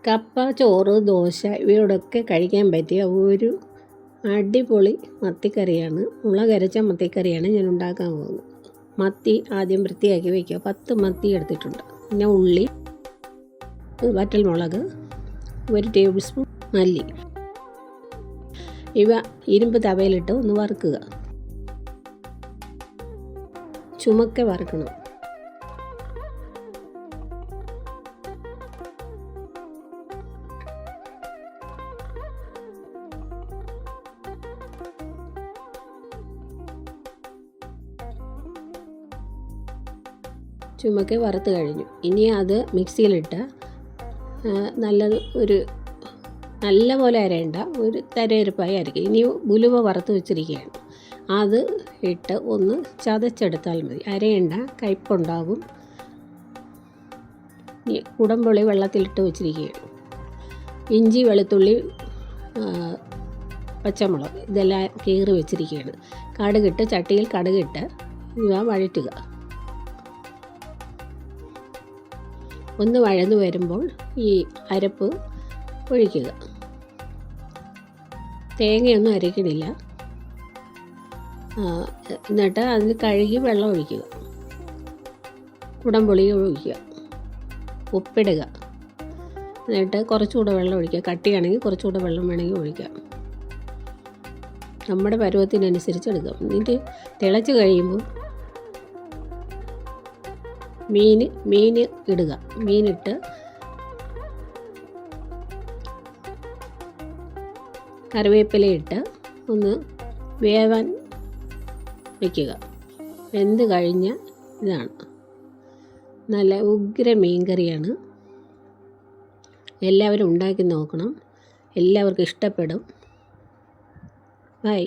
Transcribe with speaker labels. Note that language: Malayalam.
Speaker 1: കപ്പ, ചോറ്, ദോശ ഇവയോടൊക്കെ കഴിക്കാൻ പറ്റിയ ഒരു അടിപൊളി മത്തിക്കറിയാണ്. മുളകരച്ച മത്തിക്കറിയാണ് ഞാൻ ഉണ്ടാക്കാൻ പോകുന്നത്. മത്തി ആദ്യം വൃത്തിയാക്കി വയ്ക്കുക. 10 മത്തി എടുത്തിട്ടുണ്ട്. പിന്നെ ഉള്ളി, വറ്റൽമുളക്, 1 ടേബിൾ സ്പൂൺ മല്ലി. ഇവ ഇരുമ്പ് തവയിലിട്ട് ഒന്ന് വറുക്കുക. ചുമക്കെ വറുക്കണം. ചുമക്കെ വറുത്ത് കഴിഞ്ഞു. ഇനി അത് മിക്സിയിലിട്ട് നല്ല പോലെ അരയണ്ട, ഒരു തരയരപ്പായി അരയ്ക്കുക. ഇനി ഉലുവ വറുത്ത് വെച്ചിരിക്കുകയാണ്, അത് ഇട്ട് ഒന്ന് ചതച്ചെടുത്താൽ മതി. അരയണ്ട, കയ്പുണ്ടാകും. കുടംപുളി വെള്ളത്തിലിട്ട് വെച്ചിരിക്കുകയാണ്. ഇഞ്ചി, വെളുത്തുള്ളി, പച്ചമുളക് ഇതെല്ലാം കീറി വെച്ചിരിക്കുകയാണ്. കടുകിട്ട് ചട്ടിയിൽ കടുകിട്ട് ഇവ വഴറ്റുക. ഒന്ന് വഴന്നു വരുമ്പോൾ ഈ അരപ്പ് ഒഴിക്കുക. തേങ്ങയൊന്നും അരയ്ക്കണില്ല. എന്നിട്ട് അതിന് കഴുകി വെള്ളം ഒഴിക്കുക. കുടംപുളി ഒഴിക്കുക. ഉപ്പിടുക. എന്നിട്ട് കുറച്ചുകൂടെ വെള്ളം ഒഴിക്കുക. കട്ടിയാണെങ്കിൽ കുറച്ചുകൂടെ വെള്ളം വേണമെങ്കിൽ ഒഴിക്കാം. നമ്മുടെ പരുവത്തിനനുസരിച്ച് എടുക്കാം. എന്നിട്ട് തിളച്ച് കഴിയുമ്പോൾ മീൻ ഇടുക. മീനിട്ട് കറിവേപ്പിലയിട്ട് ഒന്ന് വേവാൻ വയ്ക്കുക. വെന്ത് കഴിഞ്ഞ ഇതാണ്. നല്ല ഉഗ്ര മീൻകറിയാണ്. എല്ലാവരും ഉണ്ടാക്കി നോക്കണം. എല്ലാവർക്കും ഇഷ്ടപ്പെടും. ബൈ.